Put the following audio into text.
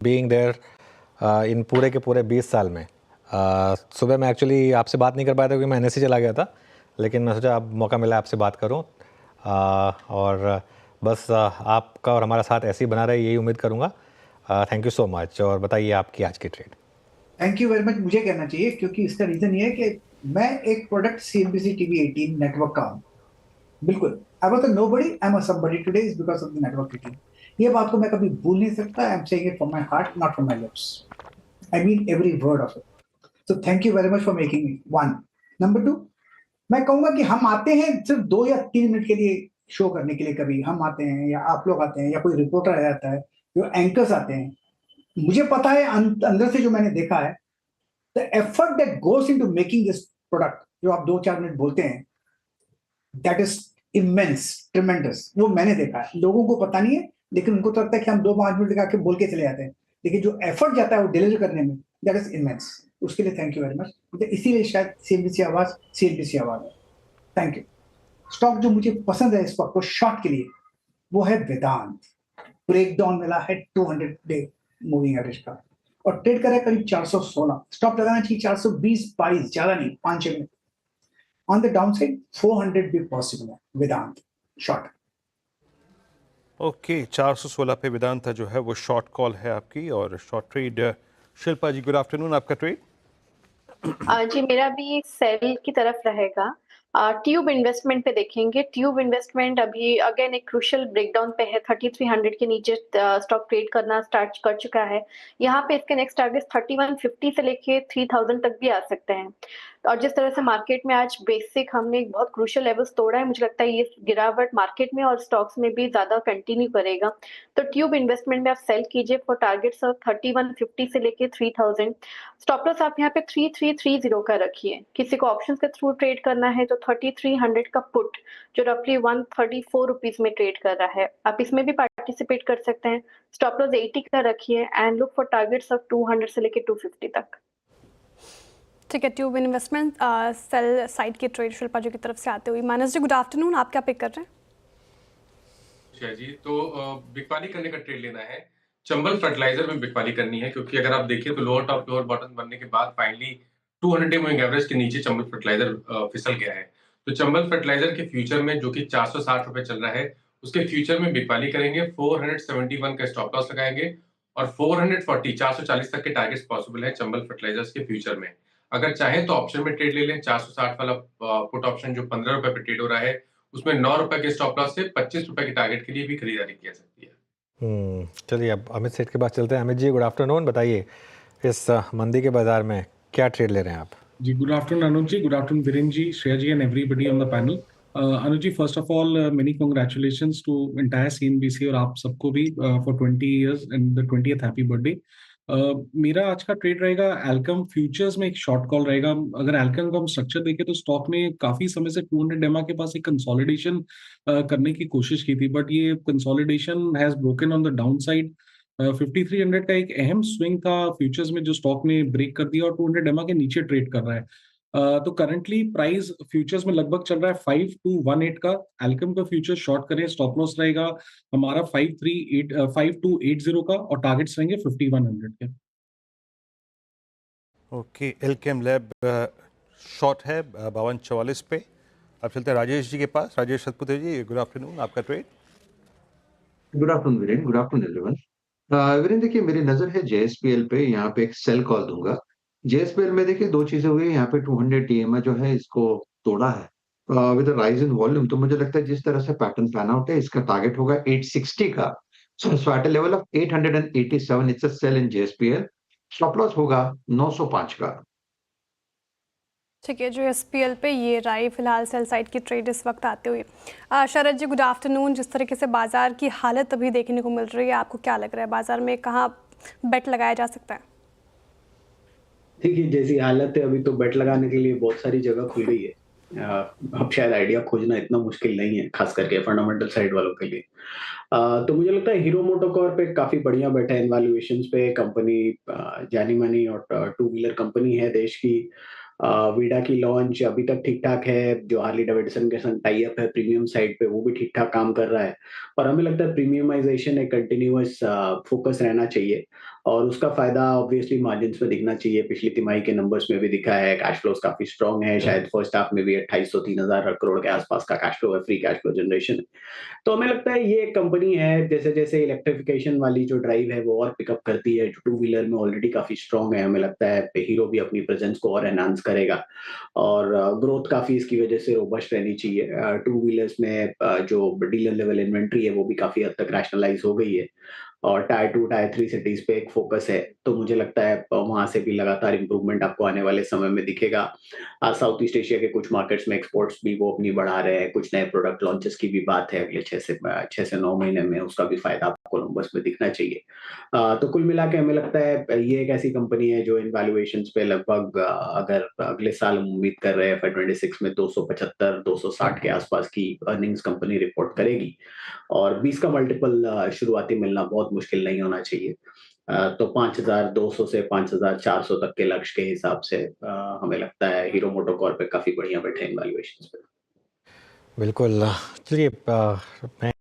Being there in पूरे के पूरे 20 साल में। सुबह मैं एक्चुअली आपसे बात नहीं कर पाया था क्योंकि मैं एनएससी चला गया था, लेकिन मैं सोचा अब मौका मिला आपसे बात करूं। और बस आपका और हमारा साथ ऐसे ही बना रहे, यही उम्मीद करूंगा। Thank you so much. और बताइए आपकी आज की trade. Thank you very much. मुझे कहना चाहिए क्योंकि इसका रीजन ये है कि मैं एक प्रोडक्ट सीएनबीसी टीवी 18 नेटवर्क का हूं। बिल्कुल, I was a nobody, I am a somebody today is because of the network 18। ये बात को मैं कभी भूल नहीं सकता। I am saying it from my heart, not from my lips. I mean every word of it. So thank you very much for making me one. Number two, मैं कहूंगा कि हम आते हैं सिर्फ 2 या 3 मिनट के लिए शो करने के लिए। कभी हम आते हैं या आप लोग आते हैं या कोई रिपोर्टर आ जाता है, जो एंकर्स आते हैं। मुझे पता है अंदर से जो मैंने देखा है, the effort that goes into making this product, जो आप 2-4 मिनट बोलते हैं, दैट इज इमेंस, ट्रिमेंडस। वो मैंने देखा है। लोगों को पता नहीं है, लेकिन उनको तो लगता है कि हम 2-5 मिनट आके बोल के चले जाते हैं, लेकिन जो एफर्ट जाता है वो डिलीवर करने में, दैट इज इमेंस। उसके लिए थैंक यू वेरी मच। इसीलिए शायद सीएनबीसी आवाज है। Thank you. स्टॉक जो मुझे पसंद है इस वक्त को शॉर्ट के लिए, वो है वेदांत। ब्रेकडाउन मिला है 200 डे मूविंग एवरेज का, और ट्रेड कर रहा है करीब 416। स्टॉप लगाना चाहिए 420-22, ज्यादा नहीं, 5-6 minute. On the down side 400 भी पॉसिबल है वेदांत शॉर्ट। ओके, 416 पे वेदांत जो है वो शॉर्ट कॉल है आपकी और शॉर्ट ट्रेड। शिल्पा जी, गुड आफ्टरनून, आपका ट्रेड? जी, मेरा भी सेल की तरफ रहेगा। ट्यूब इन्वेस्टमेंट पे देखेंगे। ट्यूब इन्वेस्टमेंट अभी अगेन एक क्रूशियल ब्रेकडाउन पे है। 3300 के नीचे स्टॉक ट्रेड करना स्टार्ट कर चुका है। यहाँ पे इसके नेक्स्ट टारगेट 3150 से लेके 3000 तक भी आ सकते हैं। और जिस तरह से मार्केट में आज बेसिक हमने एक बहुत क्रूशियल लेवल्स तोड़ा है, मुझे लगता है ये गिरावट मार्केट में और स्टॉक्स में भी ज्यादा कंटिन्यू करेगा। तो ट्यूब इन्वेस्टमेंट में आप सेल कीजिए फॉर टारगेट्स ऑफ 3150 से लेके 3000। स्टॉप लॉस आप यहाँ पे 3330 का रखिए। किसी को ऑप्शंस के थ्रू ट्रेड करना है तो 3300 का पुट, जो रफली 134 रुपीज में ट्रेड कर रहा है, आप इसमें भी पार्टिसिपेट कर सकते हैं। स्टॉप लॉस 80 का रखिए and look for targets of 200 से लेके 250 तक। ठीक है, ट्यूब इन्वेस्टमेंट सेल साइड की ट्रेड शिल्पा जी की तरफ से आते हुए। मानस जी, गुड आफ्टरनून, आप क्या पिक कर रहे हैं? जी, तो बिकवाली करने का ट्रेड लेना है। चंबल फर्टिलाइजर में बिकवाली करनी है, क्योंकि अगर आप देखिए तो लोअर टॉप लोअर बॉटम बनने के बाद फाइनली 200 डे मूविंग एवरेज के नीचे चंबल फर्टिलाइजर फिसल गया है। तो चंबल फर्टिलाइजर के फ्यूचर में जो कि 460 रुपए चल रहा है, उसके फ्यूचर में बिकवाली करेंगे। 471 का स्टॉप लॉस लगाएंगे और 440 तक के टारगेट्स पॉसिबल है चंबल फर्टिलाइजर्स के फ्यूचर में। अगर चाहे तो ऑप्शन में ट्रेड ले लें। 460 वाला पुट ऑप्शन जो 15 रुपए पे ट्रेड हो रहा है, उसमें 9 रुपए के स्टॉप लॉस से 25 रुपए के टारगेट के लिए भी खरीदारी की जा सकती है। चलिए अब अमित सेठ के पास चलते हैं। Amit ji, good afternoon. बताइए इस मंदी के बाजार में क्या ट्रेड ले रहे हैं आप? जी, good afternoon Anuj ji, good afternoon Virendra ji, Shreya ji and everybody on the panel. Anuj ji, first of all many congratulations to entire CNBC और आप सबको भी for 20 years and the 20th happy birthday. मेरा आज का ट्रेड रहेगा एल्कम फ्यूचर्स में, एक शॉर्ट कॉल रहेगा। अगर एल्कम का हम स्ट्रक्चर देखें तो स्टॉक ने काफी समय से 200 डेमा के पास एक कंसोलिडेशन करने की कोशिश की थी, बट ये consolidation has broken on the down side. 5300 का एक अहम स्विंग था फ्यूचर्स में जो स्टॉक ने ब्रेक कर दिया और 200 डेमा के नीचे ट्रेड कर रहा है। तो करंटली प्राइस फ्यूचर्स में लगभग चल रहा है 5218 का। एल्कम का फ्यूचर शॉर्ट करें, स्टॉप लॉस रहेगा हमारा 5280 का और टारगेट्स रहेंगे 5100 के। ओके, एल्केम लैब शॉर्ट है 5244 पे। अब चलते हैं राजेश जी के पास। राजेश सतपुते जी, गुड आफ्टरनून, आपका trade? Good afternoon Viren, good afternoon everyone. Viren देखिए, मेरी नजर है जेएसपीएल पे। यहाँ पे एक सेल कॉल दूंगा। जेएसपीएल में देखिए दो चीजें हुई है। यहाँ पे 200 टीएमए जो है इसको तोड़ा है विद राइज इन वॉल्यूम। तो मुझे लगता है जिस तरह से पैटर्न प्लान आउट है, इसका टारगेट होगा 860 का। So at level of 887 it's a sell in JSPL. Stop loss होगा 905 का। ठीक है, जो एसपीएल पे ये रही फिलहाल सेल साइड की ट्रेड इस वक्त आते हुए। शरद जी, गुड आफ्टरनून। जिस तरीके से बाजार की हालत अभी देखने को मिल रही है, आपको क्या लग रहा है बाजार में कहाँ बेट लगाया जा सकता है? देखिए, जैसी हालत है अभी तो बेट लगाने के लिए बहुत सारी जगह खुल गई है। अब शायद आइडिया खोजना इतना मुश्किल नहीं है, खास करके फंडामेंटल साइड वालों के लिए। तो मुझे लगता है हीरो मोटोकॉर्प पे काफी बढ़िया बेट है इन वैल्यूएशंस पे। कंपनी जानी मानी और टू व्हीलर कंपनी है देश की। वीडा की लॉन्च अभी तक ठीक ठाक है। जो हार्ली डेविडसन के संग टाई अप है प्रीमियम साइड पे, वो भी ठीक ठाक काम कर रहा है। और हमें लगता है प्रीमियमाइजेशन एक कंटिन्यूअस फोकस रहना चाहिए। और उसका फायदा ऑब्वियसली मार्जिन्स में दिखना चाहिए। पिछली तिमाही के नंबर्स में भी दिखा है, कैश फ्लोज काफी स्ट्रांग है, शायद फर्स्ट हाफ में भी 2800-3000 करोड़ के आसपास का कैश फ्लो है, फ्री कैश फ्लो जनरेशन है। तो हमें लगता है ये एक कंपनी है, जैसे जैसे इलेक्ट्रिफिकेशन वाली जो ड्राइव है वो और पिकअप करती है, जो टू व्हीलर में ऑलरेडी काफी स्ट्रांग है, हमें लगता है हीरो भी अपनी प्रेजेंस को और एनहांस करेगा और ग्रोथ काफी इसकी वजह से रोबस्ट रहनी चाहिए। टू व्हीलर्स में जो डीलर लेवल इन्वेंट्री है वो भी काफी हद तक रैशनलाइज हो गई है और टायर 2 टायर 3 सिटीज पे एक फोकस है, तो मुझे लगता है वहां से भी लगातार इंप्रूवमेंट आपको आने वाले समय में दिखेगा। साउथ ईस्ट एशिया के कुछ मार्केट्स में एक्सपोर्ट्स भी वो अपनी बढ़ा रहे हैं, कुछ नए प्रोडक्ट लॉन्चेस की भी बात है अगले 6 से 9 महीने में, उसका भी फायदा आपको नंबर्स में दिखना चाहिए। तो कुल मिला के हमें लगता है ये एक ऐसी कंपनी है जो इन वैल्यूएशंस पे लगभग अगर अगले साल हम उम्मीद कर रहे हैं FY26 में 275-260 के आसपास की अर्निंग्स कंपनी रिपोर्ट करेगी और 20 का मल्टीपल शुरुआती मिलना बहुत मुश्किल नहीं होना चाहिए। तो 5200 से 5400 तक के लक्ष्य के हिसाब से हमें लगता है हीरो मोटोकॉर्प पे काफी बढ़िया बैठे इन वैल्यूएशंस पे। बिल्कुल। चलिए मैं